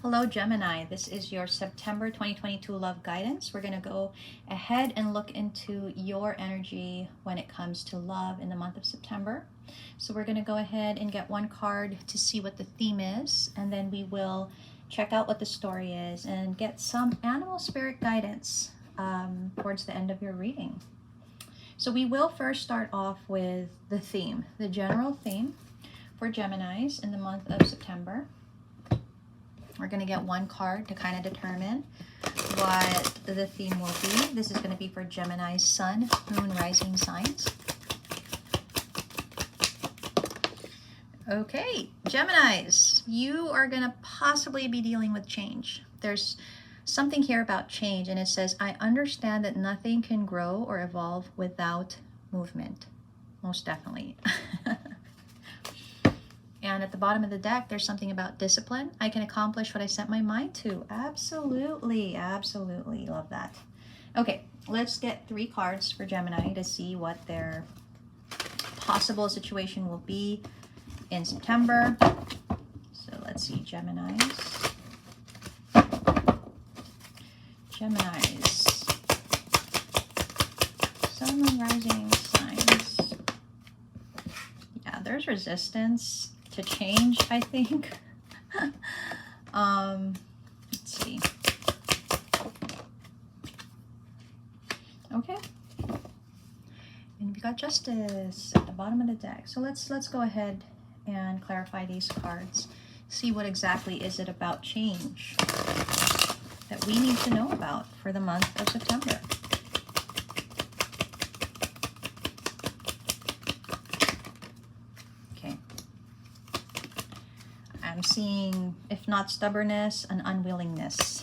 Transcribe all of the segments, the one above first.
Hello Gemini, this is your September 2022 love guidance. We're going to go ahead and look into your energy when it comes to love in the month of September. So we're going to go ahead and get one card to see what the theme is, and then we will check out what the story is and get some animal spirit guidance towards the end of your reading. So we will first start off with the theme, the general theme for Geminis in the month of September. We're going to get one card to kind of determine what the theme will be. This is going to be for Gemini's sun, moon, rising signs. Okay, Geminis, you are going to possibly be dealing with change. There's something here about change, and it says, I understand that nothing can grow or evolve without movement. Most definitely. And at the bottom of the deck, there's something about discipline. I can accomplish what I set my mind to. Absolutely, absolutely. Love that. Okay, let's get 3 cards for Gemini to see what their possible situation will be in September. So let's see, Geminis. Sun, moon, rising signs. Yeah, there's resistance to change, I think. Let's see. Okay. And we got justice at the bottom of the deck. So let's go ahead and clarify these cards. See what exactly is it about change that we need to know about for the month of September. I'm seeing, if not stubbornness, an unwillingness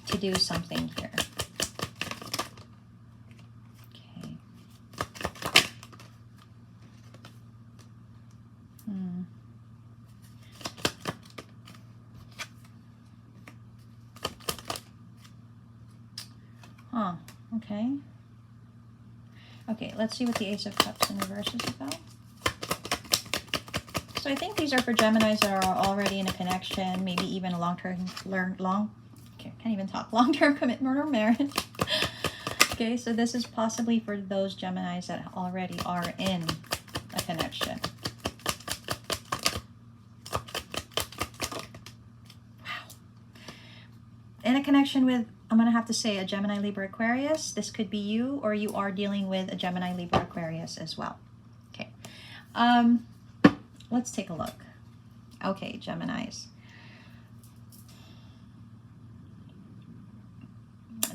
to do something here. Okay. Huh. Okay. Okay, let's see what the Ace of Cups in reverse is about. So I think these are for Geminis that are already in a connection, maybe even a long-term commitment or marriage. Okay, so this is possibly for those Geminis that already are in a connection. Wow. In a connection with, I'm going to have to say, a Gemini, Libra, Aquarius. This could be you, or you are dealing with a Gemini, Libra, Aquarius as well. Okay. Let's take a look. Okay, Geminis.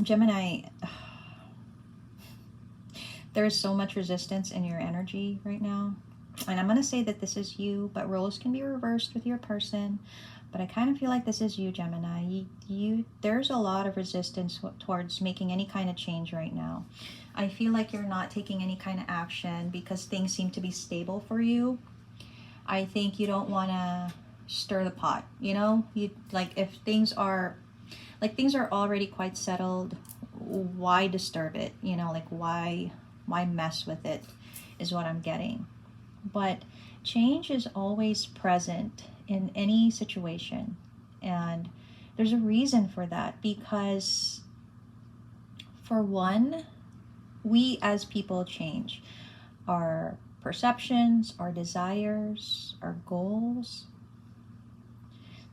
Gemini, there is so much resistance in your energy right now. And I'm going to say that this is you, but roles can be reversed with your person. But I kind of feel like this is you, Gemini. There's a lot of resistance towards making any kind of change right now. I feel like you're not taking any kind of action because things seem to be stable for you. I think you don't want to stir the pot, you know? You like, if things are already quite settled, why disturb it? You know, like why mess with it is what I'm getting. But change is always present in any situation, and there's a reason for that, because for one, we as people change. Our perceptions, our desires, our goals,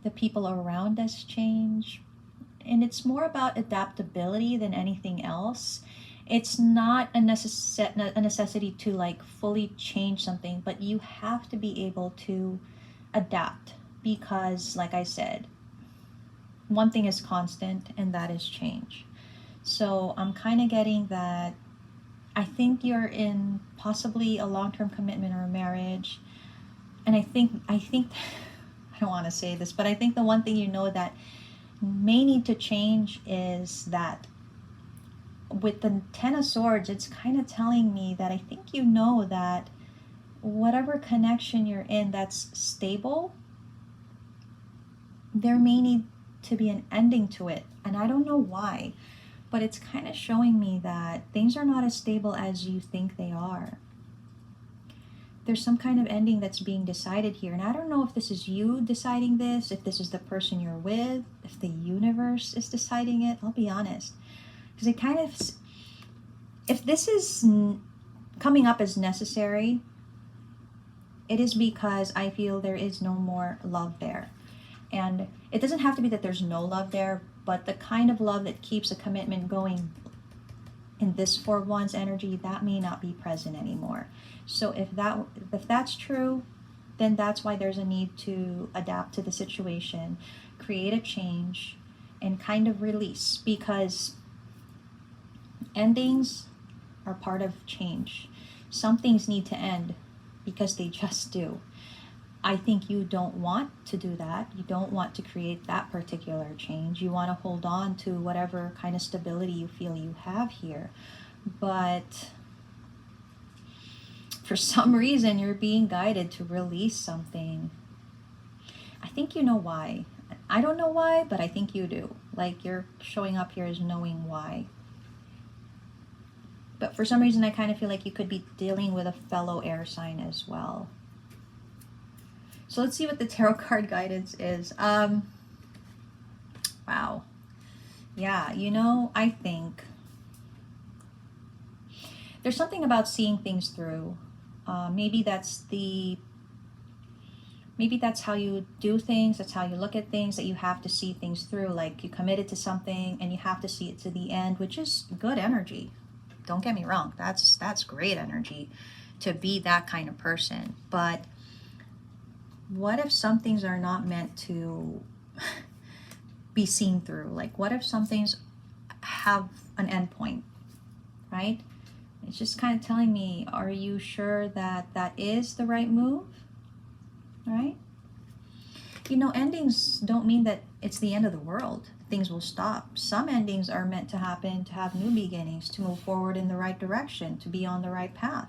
the people around us change. And it's more about adaptability than anything else. It's not a necessity to like fully change something, but you have to be able to adapt, because like I said, one thing is constant, and that is change. So I'm kind of getting that I think you're in possibly a long-term commitment or a marriage. And I think I don't want to say this, but I think the one thing you know that may need to change is that with the Ten of Swords, it's kind of telling me that I think you know that whatever connection you're in that's stable, there may need to be an ending to it. And I don't know why, but it's kind of showing me that things are not as stable as you think they are. there's some kind of ending that's being decided here. And I don't know if this is you deciding this, if this is the person you're with, if the universe is deciding it. I'll be honest. Because it kind of, if this is coming up as necessary, it is because I feel there is no more love there. And it doesn't have to be that there's no love there, but the kind of love that keeps a commitment going in this 4-of-Wands energy, that may not be present anymore. So if that's true, then that's why there's a need to adapt to the situation, create a change, and kind of release, because endings are part of change. Some things need to end because they just do. I think you don't want to do that. You don't want to create that particular change. You want to hold on to whatever kind of stability you feel you have here. But for some reason, you're being guided to release something. I think you know why. I don't know why, but I think you do. Like, you're showing up here as knowing why. But for some reason, I kind of feel like you could be dealing with a fellow air sign as well. So let's see what the tarot card guidance is. Wow. Yeah, you know, I think there's something about seeing things through. Maybe that's how you do things. That's how you look at things, that you have to see things through. Like, you committed to something and you have to see it to the end, which is good energy. Don't get me wrong. That's great energy to be that kind of person. But what if some things are not meant to be seen through? Like, what if some things have an end point, right? It's just kind of telling me, are you sure that that is the right move, right? You know, endings don't mean that it's the end of the world. Things will stop. Some endings are meant to happen to have new beginnings, to move forward in the right direction, to be on the right path.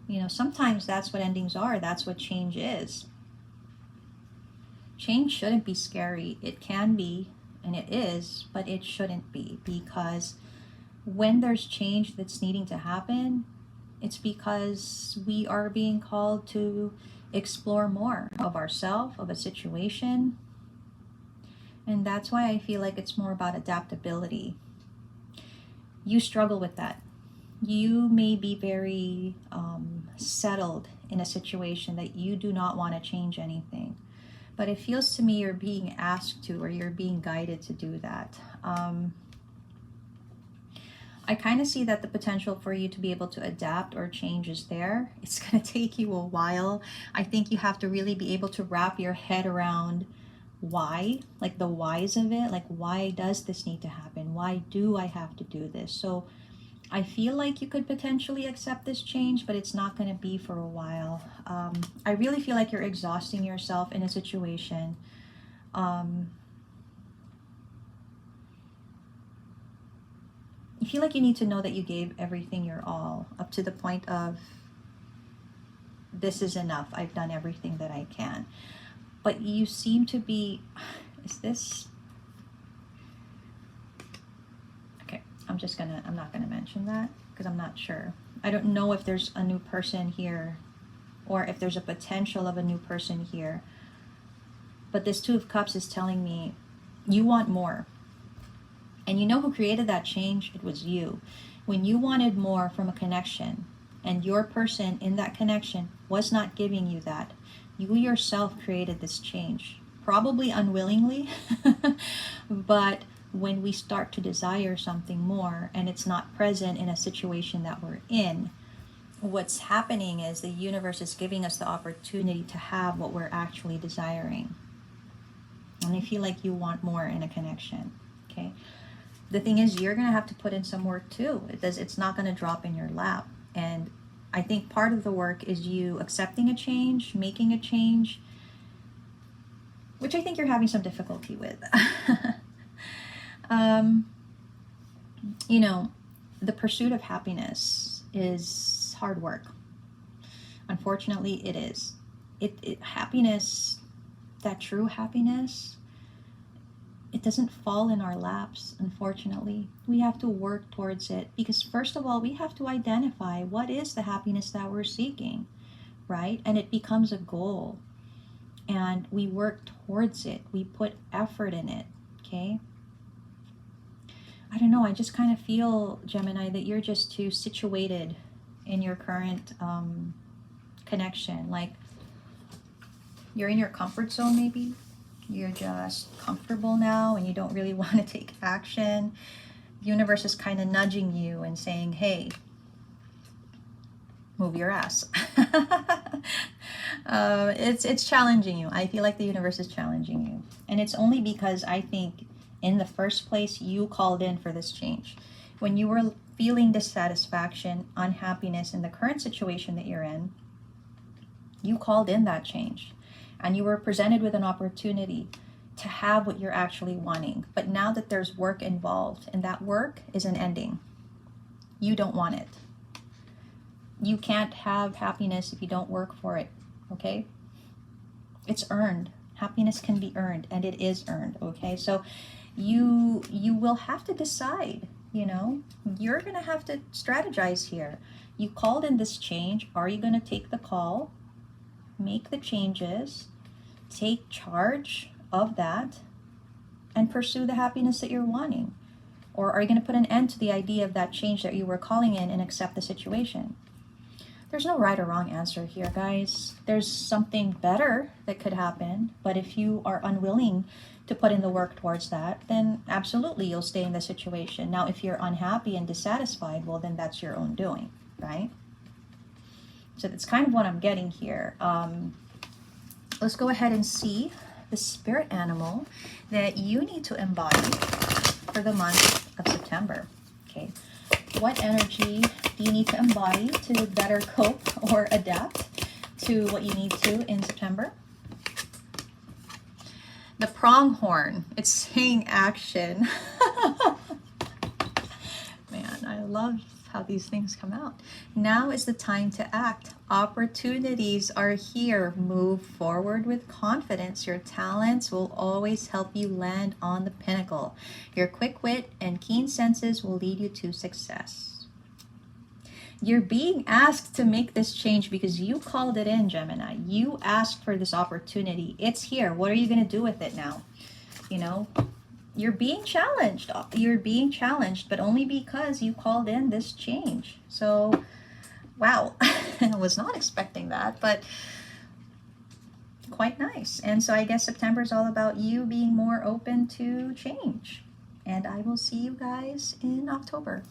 You know, sometimes that's what endings are. That's what change is. Change shouldn't be scary. It can be, and it is, but it shouldn't be, because when there's change that's needing to happen, it's because we are being called to explore more of ourselves, of a situation. And that's why I feel like it's more about adaptability. You struggle with that. You may be very settled in a situation that you do not want to change anything. But it feels to me you're being asked to, or you're being guided to do that. I kind of see that the potential for you to be able to adapt or change is there. It's going to take you a while. I think you have to really be able to wrap your head around why, like the whys of it. Like, why does this need to happen? Why do I have to do this? So I feel like you could potentially accept this change, but it's not going to be for a while. I really feel like you're exhausting yourself in a situation. You feel like you need to know that you gave everything your all, up to the point of, this is enough. I've done everything that I can. But you seem to be, is this... I'm not gonna mention that because I'm not sure. I don't know if there's a new person here, or if there's a potential of a new person here. But this Two of Cups is telling me you want more. And you know who created that change? It was you. When you wanted more from a connection, and your person in that connection was not giving you that, you yourself created this change. Probably unwillingly, but when we start to desire something more and it's not present in a situation that we're in, what's happening is the universe is giving us the opportunity to have what we're actually desiring. And I feel like you want more in a connection, okay? The thing is, you're going to have to put in some work too. It's not going to drop in your lap. And I think part of the work is you accepting a change, making a change, which I think you're having some difficulty with. You know, the pursuit of happiness is hard work. Unfortunately, it is. Happiness, that true happiness, it doesn't fall in our laps, unfortunately. We have to work towards it, because first of all, we have to identify what is the happiness that we're seeking, right? And it becomes a goal. And we work towards it. We put effort in it, okay? I don't know, I just kind of feel, Gemini, that you're just too situated in your current connection. Like, you're in your comfort zone, maybe. You're just comfortable now and you don't really want to take action. The universe is kind of nudging you and saying, hey, move your ass. It's challenging you. I feel like the universe is challenging you. And it's only because I think in the first place, you called in for this change. When you were feeling dissatisfaction, unhappiness in the current situation that you're in, you called in that change. And you were presented with an opportunity to have what you're actually wanting. But now that there's work involved, and that work is an ending, you don't want it. You can't have happiness if you don't work for it, okay? It's earned. Happiness can be earned, and it is earned, okay? So you will have to decide, you know? You're going to have to strategize here. You called in this change. Are you going to take the call, make the changes, take charge of that, and pursue the happiness that you're wanting? Or are you going to put an end to the idea of that change that you were calling in and accept the situation? There's no right or wrong answer here, guys. There's something better that could happen, but if you are unwilling to put in the work towards that, then absolutely you'll stay in the situation. Now, if you're unhappy and dissatisfied, well, then that's your own doing, right? So that's kind of what I'm getting here. Let's go ahead and see the spirit animal that you need to embody for the month of September. Okay, what energy do you need to embody to better cope or adapt to what you need to in September? The pronghorn, it's saying action. Man, I love how these things come out. Now is the time to act. Opportunities are here. Move forward with confidence. Your talents will always help you land on the pinnacle. Your quick wit and keen senses will lead you to success. You're being asked to make this change because you called it in, Gemini. You asked for this opportunity. It's here. What are you going to do with it now? You know, you're being challenged. You're being challenged, but only because you called in this change. So, wow, I was not expecting that, but quite nice. And so I guess September is all about you being more open to change. And I will see you guys in October.